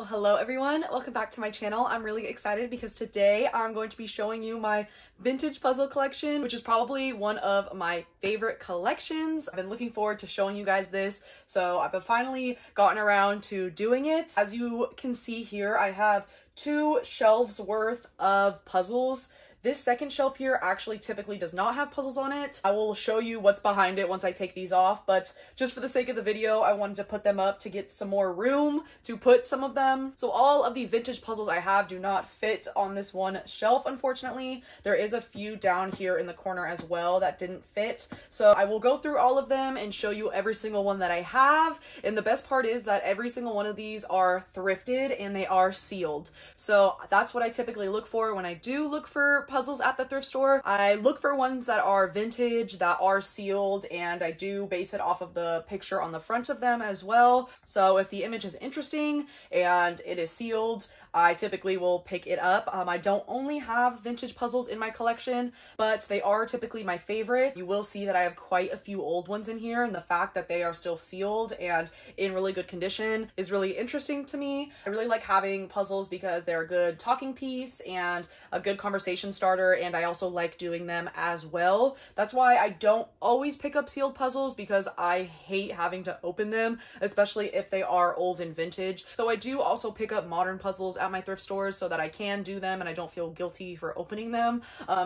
Well, hello everyone, welcome back to my channel. I'm really excited because today I'm going to be showing you my vintage puzzle collection, which is probably one of my favorite collections. I've been looking forward to showing you guys this, so I've finally gotten around to doing it. As you can see here, I have 2 shelves worth of puzzles. This second shelf here actually typically does not have puzzles on it. I will show you what's behind it once I take these off, but just for the sake of the video, I wanted to put them up to get some more room to put some of them. So all of the vintage puzzles I have do not fit on this one shelf, unfortunately. There is a few down here in the corner as well that didn't fit. So I will go through all of them and show you every single one that I have. And the best part is that every single one of these are thrifted and they are sealed. So that's what I typically look for when I do look for puzzles at the thrift store. I look for ones that are vintage, that are sealed, and I do base it off of the picture on the front of them as well. So if the image is interesting and it is sealed, I typically will pick it up. I don't only have vintage puzzles in my collection, but they are typically my favorite. You will see that I have quite a few old ones in here, and the fact that they are still sealed and in really good condition is really interesting to me. I really like having puzzles because they're a good talking piece and a good conversation starter, and I also like doing them as well. That's why I don't always pick up sealed puzzles, because I hate having to open them, especially if they are old and vintage. So I do also pick up modern puzzles at my thrift stores so that I can do them and I don't feel guilty for opening them.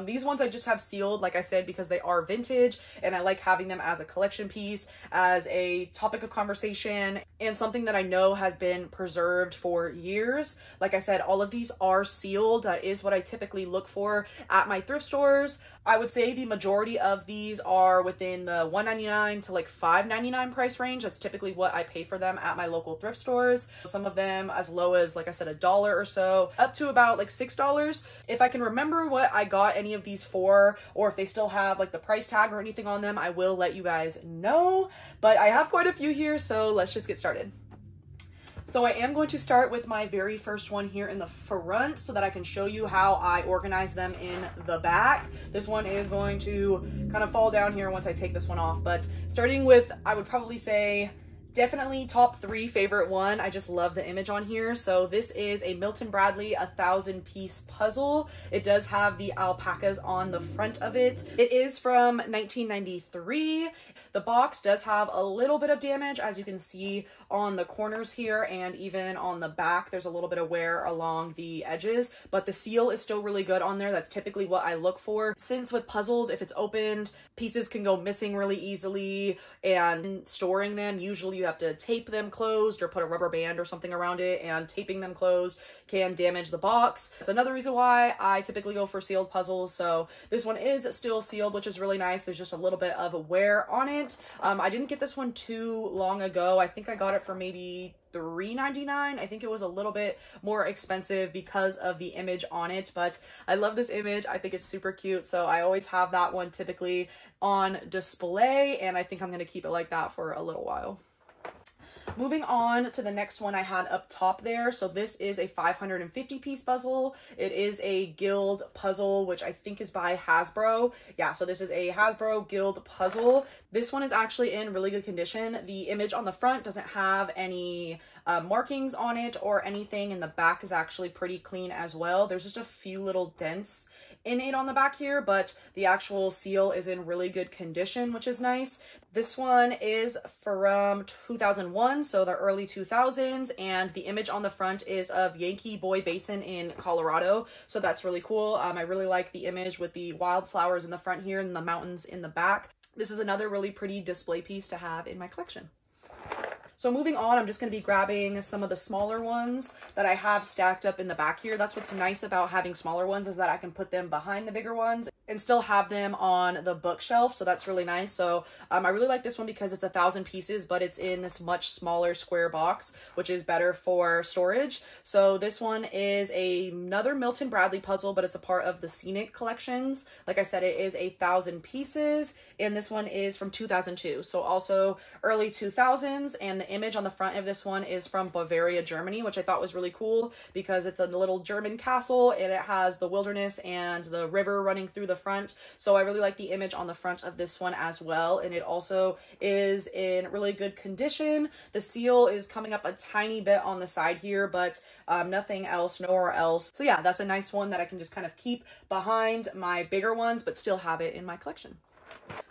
These ones I just have sealed, like I said, because they are vintage and I like having them as a collection piece, as a topic of conversation, and something that I know has been preserved for years. Like I said, all of these are sealed. That is what I typically look for at my thrift stores. I would say the majority of these are within the $1.99 to like $5.99 price range. That's typically what I pay for them at my local thrift stores. Some of them as low as, like I said, $1 or so, up to about like $6. If I can remember what I got any of these for, or if they still have like the price tag or anything on them, I will let you guys know. But I have quite a few here, so let's just get started. So I am going to start with my very first one here in the front so that I can show you how I organize them in the back. This one is going to kind of fall down here once I take this one off, but starting with, I would probably say, definitely top 3 favorite one. I just love the image on here. So this is a Milton Bradley 1,000-piece puzzle. It does have the alpacas on the front of it. It is from 1993. The box does have a little bit of damage, as you can see on the corners here, and even on the back there's a little bit of wear along the edges, but the seal is still really good on there. That's typically what I look for, since with puzzles, if it's opened, pieces can go missing really easily, and storing them, usually you have to tape them closed or put a rubber band or something around it, and taping them closed can damage the box. That's another reason why I typically go for sealed puzzles. So this one is still sealed, which is really nice. There's just a little bit of wear on it. I didn't get this one too long ago. I think I got it for maybe $3.99. I think it was a little bit more expensive because of the image on it, but I love this image. I think it's super cute, so I always have that one typically on display, and I think I'm going to keep it like that for a little while. Moving on to the next one I had up top there. So this is a 550-piece puzzle. It is a Guild puzzle, which I think is by Hasbro. Yeah, so this is a Hasbro Guild puzzle. This one is actually in really good condition. The image on the front doesn't have any markings on it or anything, and the back is actually pretty clean as well. There's just a few little dents in it on the back here, but the actual seal is in really good condition, which is nice. This one is from 2001, so the early 2000s, and the image on the front is of Yankee Boy Basin in Colorado, so that's really cool. I really like the image with the wildflowers in the front here and the mountains in the back. This is another really pretty display piece to have in my collection. So moving on, I'm just going to be grabbing some of the smaller ones that I have stacked up in the back here. That's what's nice about having smaller ones, is that I can put them behind the bigger ones and still have them on the bookshelf, so that's really nice. So I really like this one because it's 1,000 pieces, but it's in this much smaller square box, which is better for storage. So this one is another Milton Bradley puzzle, but it's a part of the Scenic collections. Like I said, it is 1,000 pieces, and this one is from 2002, so also early 2000s, and the image on the front of this one is from Bavaria, Germany, which I thought was really cool because it's a little German castle and it has the wilderness and the river running through the the front. So I really like the image on the front of this one as well. And it also is in really good condition. The seal is coming up a tiny bit on the side here, but nothing else, nowhere else. So yeah, that's a nice one that I can just kind of keep behind my bigger ones, but still have it in my collection.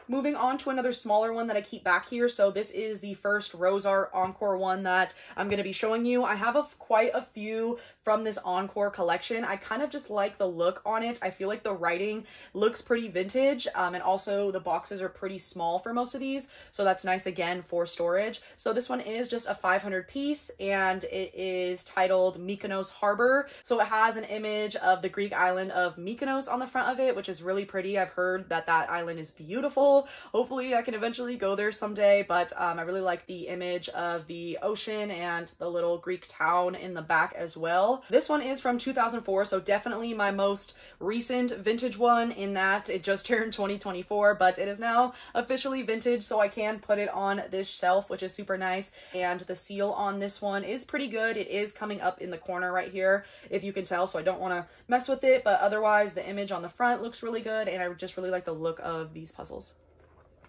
Moving on to another smaller one that I keep back here. So this is the first Rose Art Encore one that I'm going to be showing you. I have quite a few from this Encore collection. I kind of just like the look on it. I feel like the writing looks pretty vintage, and also the boxes are pretty small for most of these. So that's nice again for storage. So this one is just a 500 piece and it is titled Mykonos Harbor. So it has an image of the Greek island of Mykonos on the front of it, which is really pretty. I've heard that that island is beautiful. Hopefully I can eventually go there someday, but I really like the image of the ocean and the little Greek town in the back as well. This one is from 2004, so definitely my most recent vintage one in that it just turned 2024, but it is now officially vintage, so I can put it on this shelf, which is super nice. And the seal on this one is pretty good. It is coming up in the corner right here, if you can tell, so I don't want to mess with it, but otherwise the image on the front looks really good, and I just really like the look of these puzzles.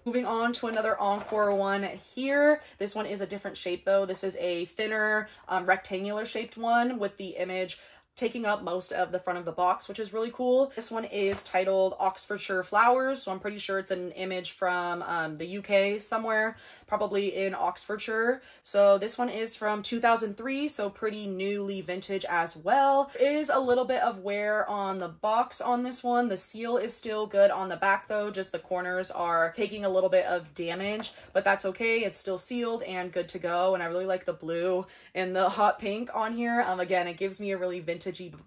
Moving on to another Encore one here. This one is a different shape though. This is a thinner rectangular shaped one with the image taking up most of the front of the box, which is really cool. This one is titled Oxfordshire Flowers, so I'm pretty sure it's an image from the UK somewhere, probably in Oxfordshire. So this one is from 2003, so pretty newly vintage as well. There is a little bit of wear on the box on this one. The seal is still good on the back though, just the corners are taking a little bit of damage, but that's okay. It's still sealed and good to go, and I really like the blue and the hot pink on here. Again, it gives me a really vintagey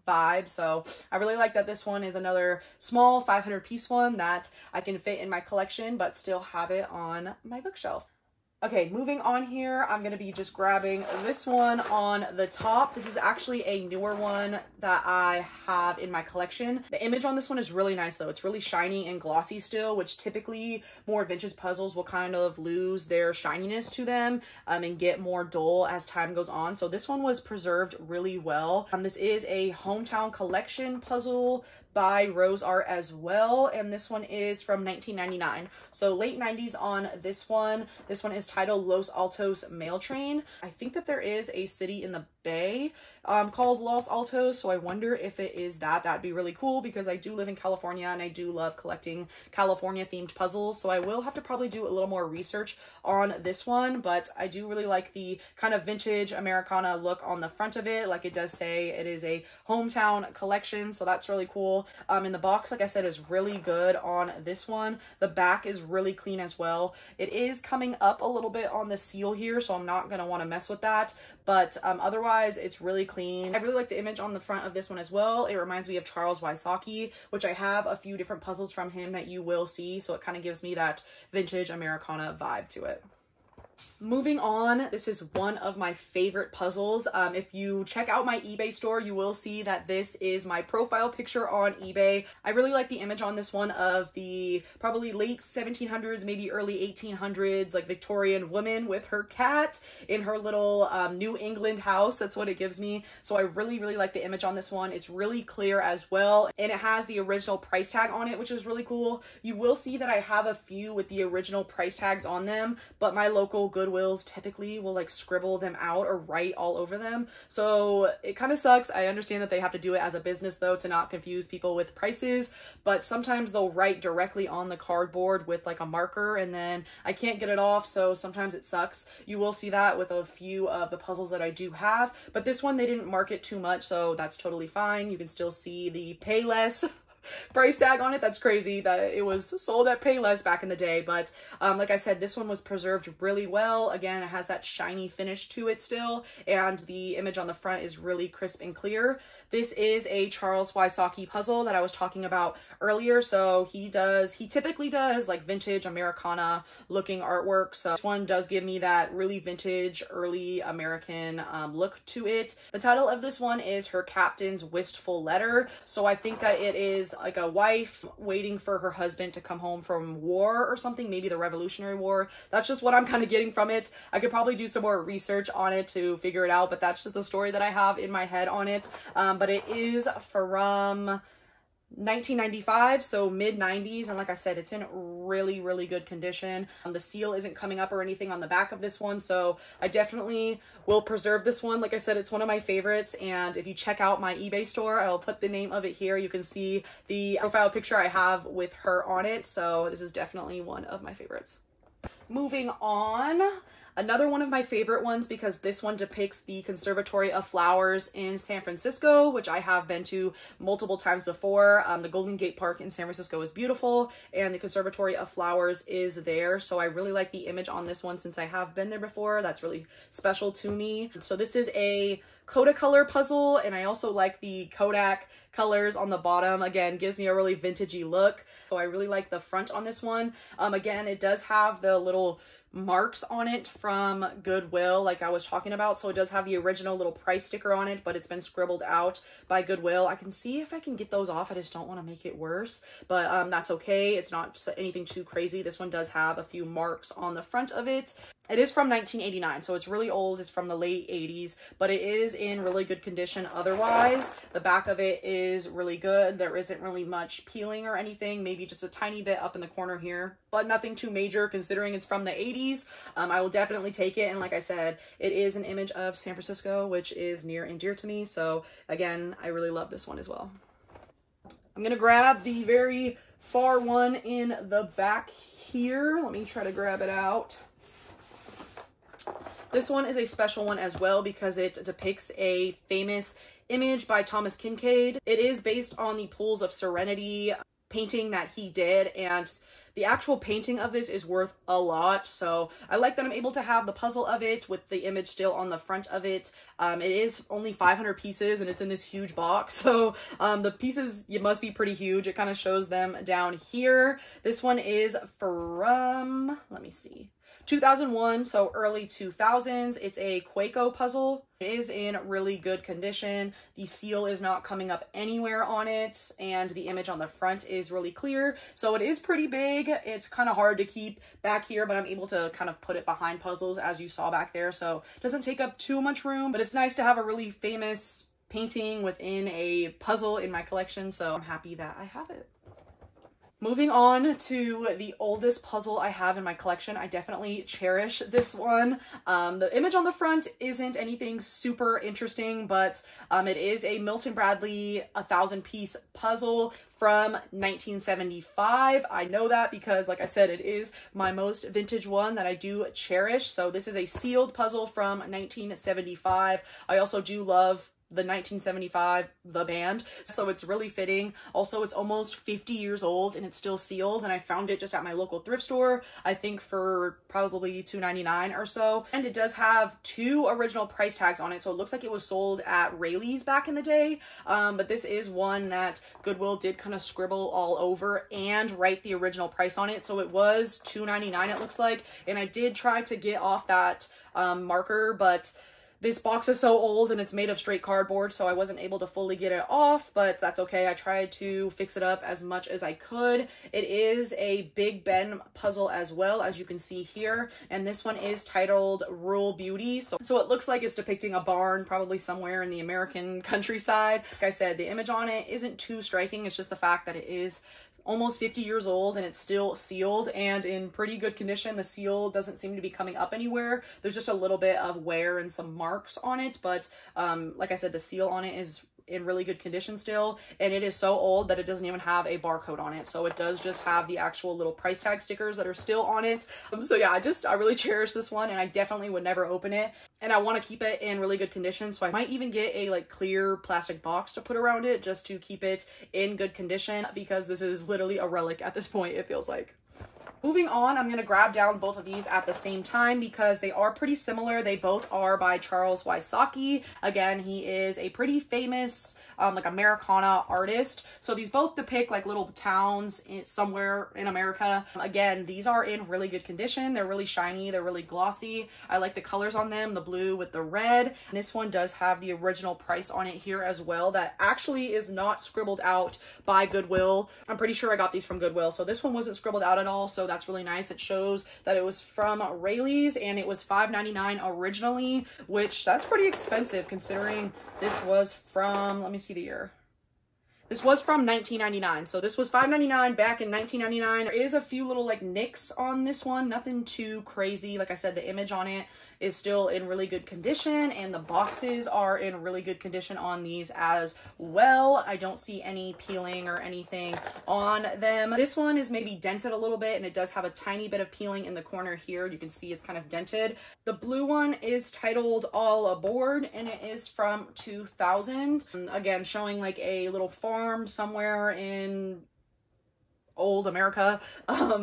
vibe, so I really like that this one is another small 500 piece one that I can fit in my collection but still have it on my bookshelf. Okay, moving on here, I'm going to be just grabbing this one on the top. This is actually a newer one that I have in my collection. The image on this one is really nice though. It's really shiny and glossy still, which typically more vintage puzzles will kind of lose their shininess to them and get more dull as time goes on. So this one was preserved really well. This is a hometown collection puzzle by Rose Art as well, and this one is from 1999, so late 90s on this one. This one is titled Los Altos Mail Train. I think that there is a city in the Bay called Los Altos, so I wonder if it is that. That'd be really cool because I do live in California and I do love collecting California themed puzzles, so I will have to probably do a little more research on this one, but I do really like the kind of vintage Americana look on the front of it. Like it does say it is a hometown collection, so that's really cool. In the box, like I said, is really good on this one. The back is really clean as well. It is coming up a little bit on the seal here, so I'm not going to want to mess with that, but otherwise it's really clean. I really like the image on the front of this one as well. It reminds me of Charles Wysocki, which I have a few different puzzles from him that you will see, so it kind of gives me that vintage Americana vibe to it. Moving on, this is one of my favorite puzzles. If you check out my eBay store, you will see that this is my profile picture on eBay. I really like the image on this one of the probably late 1700s, maybe early 1800s, like Victorian woman with her cat in her little New England house. That's what it gives me. So I really, really like the image on this one. It's really clear as well, and it has the original price tag on it, which is really cool. You will see that I have a few with the original price tags on them, but my local Goodwills typically will like scribble them out or write all over them, so it kind of sucks. I understand that they have to do it as a business though to not confuse people with prices, but sometimes they'll write directly on the cardboard with like a marker and then I can't get it off, so sometimes it sucks. You will see that with a few of the puzzles that I do have, but this one they didn't mark it too much, so that's totally fine. You can still see the pay less price tag on it. That's crazy that it was sold at Payless back in the day, but like I said, this one was preserved really well. Again, it has that shiny finish to it still, and the image on the front is really crisp and clear. This is a Charles Wysocki puzzle that I was talking about earlier. So he typically does like vintage Americana looking artwork, so this one does give me that really vintage early American look to it. The title of this one is Her Captain's Wistful Letter, so I think that it is like a wife waiting for her husband to come home from war or something, maybe the Revolutionary War. That's just what I'm kind of getting from it. I could probably do some more research on it to figure it out, but that's just the story that I have in my head on it. But it is from 1995, so mid 90s, and like I said, it's in really, really good condition. The seal isn't coming up or anything on the back of this one, so I definitely will preserve this one. Like I said, it's one of my favorites, and if you check out my eBay store, I'll put the name of it here. You can see the profile picture I have with her on it, so this is definitely one of my favorites. Moving on, another one of my favorite ones, because this one depicts the Conservatory of Flowers in San Francisco, which I have been to multiple times before. The Golden Gate Park in San Francisco is beautiful, and the Conservatory of Flowers is there. So I really like the image on this one since I have been there before. That's really special to me. So this is a Kodacolor puzzle, and I also like the Kodak colors on the bottom. Again, gives me a really vintagey look. So I really like the front on this one. Again, it does have the little marks on it from Goodwill like I was talking about, so it does have the original little price sticker on it, but it's been scribbled out by Goodwill. I can see if I can get those off. I just don't want to make it worse, but that's okay. It's not anything too crazy. This one does have a few marks on the front of it. It is from 1989, so it's really old. It's from the late 80s, but it is in really good condition otherwise. The back of it is really good. There isn't really much peeling or anything, maybe just a tiny bit up in the corner here, but nothing too major considering it's from the 80s. I will definitely take it, and like I said, it is an image of San Francisco, which is near and dear to me, so again, I really love this one as well. I'm gonna grab the very far one in the back here. Let me try to grab it out. This one is a special one as well because it depicts a famous image by Thomas Kinkade. It is based on the Pools of Serenity painting that he did, and the actual painting of this is worth a lot, so I like that I'm able to have the puzzle of it with the image still on the front of it. It is only 500 pieces, and it's in this huge box, so the pieces, it must be pretty huge. It kind of shows them down here. This one is from, let me see, 2001, so early 2000s. It's a Quaco puzzle. It is in really good condition. The seal is not coming up anywhere on it, and the image on the front is really clear. So it is pretty big. It's kind of hard to keep back here, but I'm able to kind of put it behind puzzles as you saw back there. So it doesn't take up too much room, but it's nice to have a really famous painting within a puzzle in my collection. So I'm happy that I have it. Moving on to the oldest puzzle I have in my collection. I definitely cherish this one. The image on the front isn't anything super interesting, but it is a Milton Bradley 1,000-piece puzzle from 1975. I know that because, like I said, it is my most vintage one that I do cherish. So this is a sealed puzzle from 1975. I also do love the 1975, the band, so it's really fitting. Also, it's almost 50 years old and it's still sealed, and I found it just at my local thrift store, I think for probably $2.99 or so. And it does have 2 original price tags on it, so it looks like it was sold at Rayleigh's back in the day, but this is one that Goodwill did kind of scribble all over and write the original price on it, so it was $2.99 it looks like, and I did try to get off that marker, but this box is so old and it's made of straight cardboard, so I wasn't able to fully get it off, but that's okay. I tried to fix it up as much as I could. It is a Big Ben puzzle as well, as you can see here, and this one is titled Rural Beauty. So it looks like it's depicting a barn, probably somewhere in the American countryside. Like I said, the image on it isn't too striking. It's just the fact that it is almost 50 years old and it's still sealed and in pretty good condition. The seal doesn't seem to be coming up anywhere. There's just a little bit of wear and some marks on it, but like I said, the seal on it is in really good condition still, and it is so old that it doesn't even have a barcode on it, so it does just have the actual little price tag stickers that are still on it. So yeah, I really cherish this one, and I definitely would never open it, and I want to keep it in really good condition, so I might even get a like clear plastic box to put around it just to keep it in good condition, because this is literally a relic at this point, it feels like. Moving on, I'm going to grab down both of these at the same time because they are pretty similar. They both are by Charles Wysocki. Again, he is a pretty famous like Americana artist. So these both depict like little towns somewhere in America. Again, these are in really good condition. They're really shiny. They're really glossy. I like the colors on them, the blue with the red. And this one does have the original price on it here as well that actually is not scribbled out by Goodwill. I'm pretty sure I got these from Goodwill. So this one wasn't scribbled out at all. So that's really nice. It shows that it was from Rayleigh's and it was $5.99 originally, which that's pretty expensive considering this was from, let me see the year. This was from 1999, so this was $5.99 back in 1999. There is a few little like nicks on this one, nothing too crazy. Like I said, the image on it is still in really good condition, and the boxes are in really good condition on these as well. I don't see any peeling or anything on them. This one is maybe dented a little bit, and it does have a tiny bit of peeling in the corner here. You can see it's kind of dented. The blue one is titled All Aboard, and it is from 2000. Again, showing like a little farm somewhere in old America,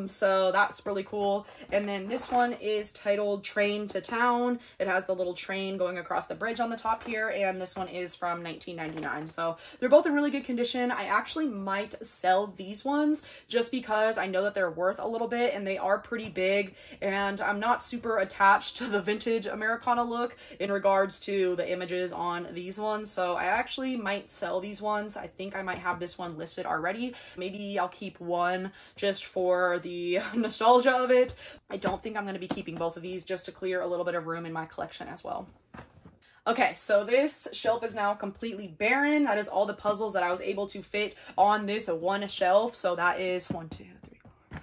so that's really cool. And then this one is titled Train to Town. It has the little train going across the bridge on the top here, and this one is from 1999. So they're both in really good condition. I actually might sell these ones just because I know that they're worth a little bit, and they are pretty big, and I'm not super attached to the vintage Americana look in regards to the images on these ones, so I actually might sell these ones. I think I might have this one listed already. Maybe I'll keep one just for the nostalgia of it. I don't think I'm going to be keeping both of these, just to clear a little bit of room in my collection as well. Okay, so this shelf is now completely barren. That is all the puzzles that I was able to fit on this one shelf. So that is 1, 2, 3,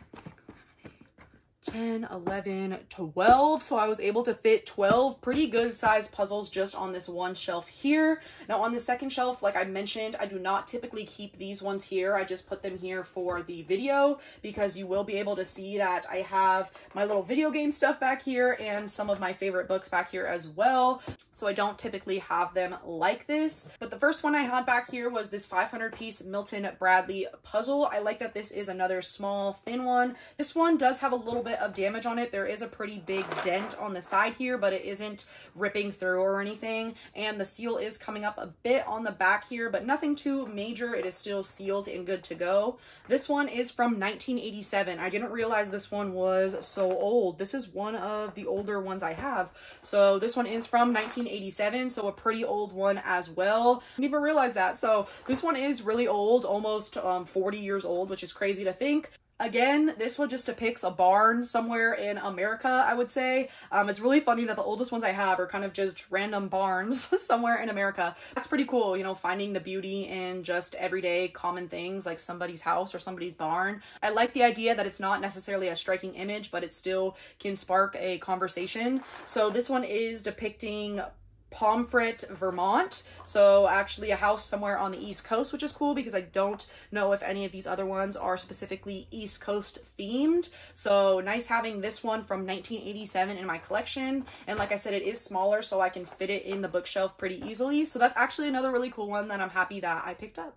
10, 11, 12. So I was able to fit 12 pretty good sized puzzles just on this one shelf here. Now on the second shelf, like I mentioned, I do not typically keep these ones here. I just put them here for the video because you will be able to see that I have my little video game stuff back here and some of my favorite books back here as well. So I don't typically have them like this. But the first one I had back here was this 500 piece Milton Bradley puzzle. I like that this is another small thin one. This one does have a little bit of damage on it. There is a pretty big dent on the side here, but it isn't ripping through or anything. And the seal is coming up a bit on the back here, but nothing too major. It is still sealed and good to go. This one is from 1987. I didn't realize this one was so old. This is one of the older ones I have. So this one is from 1987, so a pretty old one as well. I didn't even realize that. So this one is really old, almost 40 years old, which is crazy to think. Again, this one just depicts a barn somewhere in America, I would say. It's really funny that the oldest ones I have are kind of just random barns somewhere in America. That's pretty cool, you know, finding the beauty in just everyday common things like somebody's house or somebody's barn. I like the idea that it's not necessarily a striking image, but it still can spark a conversation. So this one is depicting Pomfret, Vermont. So actually a house somewhere on the East Coast, which is cool because I don't know if any of these other ones are specifically East Coast themed. So nice having this one from 1987 in my collection. And like I said, it is smaller, so I can fit it in the bookshelf pretty easily. So that's actually another really cool one that I'm happy that I picked up.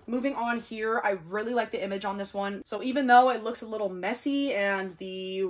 Moving on here, I really like the image on this one. So even though it looks a little messy and the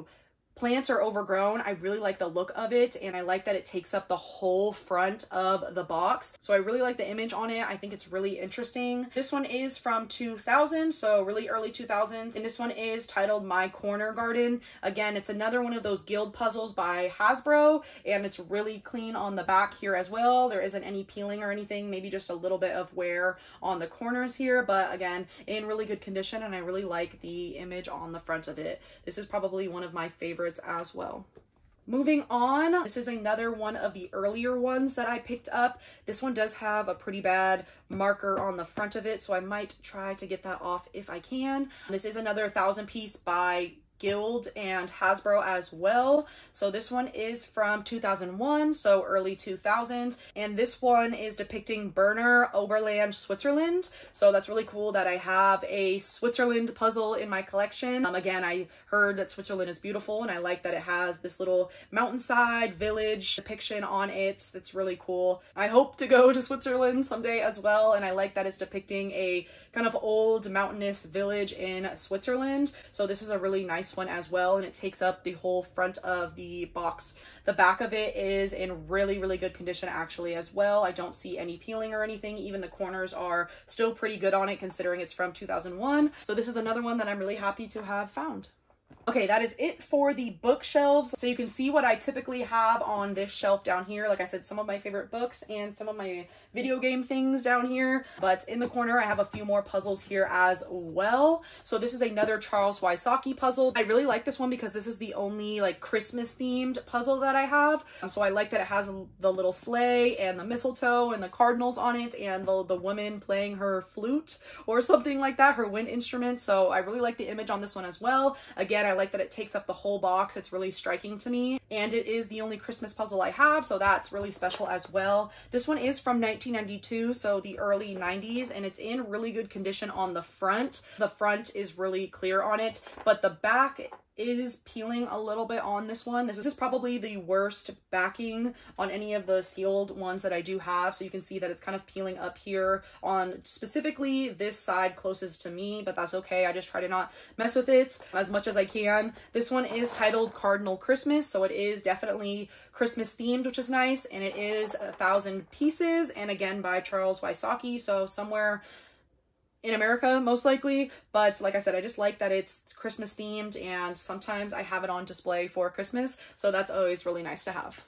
plants are overgrown, I really like the look of it, and I like that it takes up the whole front of the box. So I really like the image on it. I think it's really interesting. This one is from 2000, so really early 2000s, and this one is titled My Corner Garden. Again, it's another one of those guild puzzles by Hasbro, and it's really clean on the back here as well. There isn't any peeling or anything, maybe just a little bit of wear on the corners here, but again, in really good condition, and I really like the image on the front of it. This is probably one of my favorites as well. Moving on, this is another one of the earlier ones that I picked up. This one does have a pretty bad marker on the front of it, so I might try to get that off if I can. This is another 1,000 piece by Guild and Hasbro as well. So this one is from 2001, so early 2000s, and this one is depicting Berner Oberland, Switzerland. So that's really cool that I have a Switzerland puzzle in my collection. Again, I heard that Switzerland is beautiful, and I like that it has this little mountainside village depiction on it. That's really cool. I hope to go to Switzerland someday as well, and I like that it's depicting a kind of old mountainous village in Switzerland. So this is a really nice one as well, and it takes up the whole front of the box. The back of it is in really good condition actually as well. I don't see any peeling or anything. Even the corners are still pretty good on it considering it's from 2001. So this is another one that I'm really happy to have found. Okay, that is it for the bookshelves. So you can see what I typically have on this shelf down here. Like I said, some of my favorite books and some of my video game things down here. But in the corner, I have a few more puzzles here as well. So this is another Charles Wysocki puzzle. I really like this one because this is the only like Christmas themed puzzle that I have. So I like that it has the little sleigh and the mistletoe and the cardinals on it and the woman playing her flute or something like that, her wind instrument. So I really like the image on this one as well. Again, I like that it takes up the whole box. It's really striking to me. And it is the only Christmas puzzle I have, so that's really special as well. This one is from 1992, so the early 90s, and it's in really good condition on the front. The front is really clear on it, but the back is peeling a little bit on this one. This is probably the worst backing on any of the sealed ones that I do have. So you can see that it's kind of peeling up here on specifically this side closest to me, but that's okay. I just try to not mess with it as much as I can. This one is titled Cardinal Christmas, so it is definitely Christmas themed, which is nice. And it is 1,000 pieces, and again by Charles Wysocki, so somewhere in America, most likely. But like I said, I just like that it's Christmas themed, and sometimes I have it on display for Christmas, so that's always really nice to have.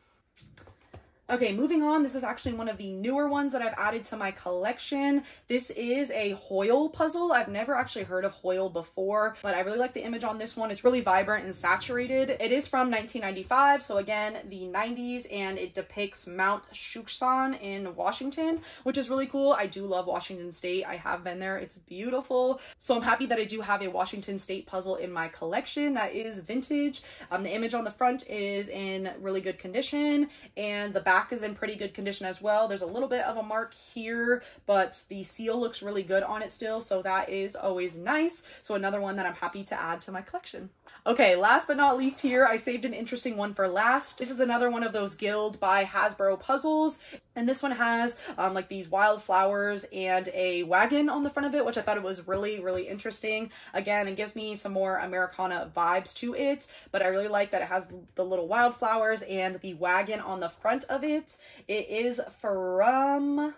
Okay, moving on. This is actually one of the newer ones that I've added to my collection. This is a Hoyle puzzle. I've never actually heard of Hoyle before, but I really like the image on this one. It's really vibrant and saturated. It is from 1995, so again, the 90s, and it depicts Mount Shushan in Washington, which is really cool. I do love Washington State. I have been there. It's beautiful. So I'm happy that I do have a Washington State puzzle in my collection that is vintage. The image on the front is in really good condition, and the back is in pretty good condition as well. There's a little bit of a mark here, but the seal looks really good on it still, so that is always nice. So another one that I'm happy to add to my collection. Okay, last but not least here, I saved an interesting one for last. This is another one of those Guild by Hasbro puzzles, and this one has like these wildflowers and a wagon on the front of it, which I thought it was really interesting. Again, it gives me some more Americana vibes to it, but I really like that it has the little wildflowers and the wagon on the front of it. It is from,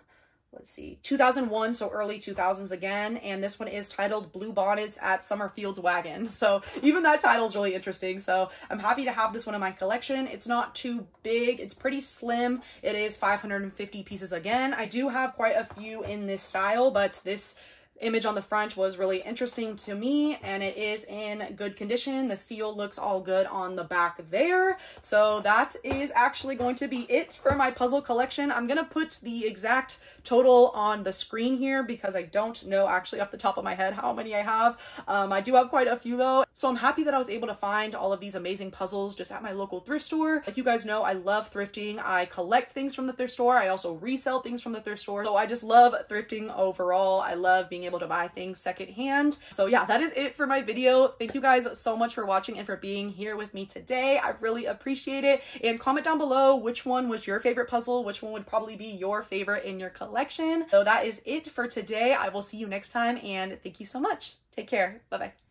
let's see, 2001, so early 2000s again, and this one is titled Blue Bonnets at Summerfield's Wagon. So even that title is really interesting, so I'm happy to have this one in my collection. It's not too big, it's pretty slim. It is 550 pieces again. I do have quite a few in this style, but this image on the front was really interesting to me, and it is in good condition. The seal looks all good on the back there. So that is actually going to be it for my puzzle collection. I'm gonna put the exact total on the screen here because I don't know actually off the top of my head how many I have. I do have quite a few though, so I'm happy that I was able to find all of these amazing puzzles just at my local thrift store. Like you guys know, I love thrifting. I collect things from the thrift store. I also resell things from the thrift store, so I just love thrifting overall. I love being able to buy things secondhand. So yeah, that is it for my video. Thank you guys so much for watching and for being here with me today. I really appreciate it. And comment down below which one was your favorite puzzle, which one would probably be your favorite in your collection. So that is it for today. I will see you next time, and thank you so much. Take care. Bye-bye.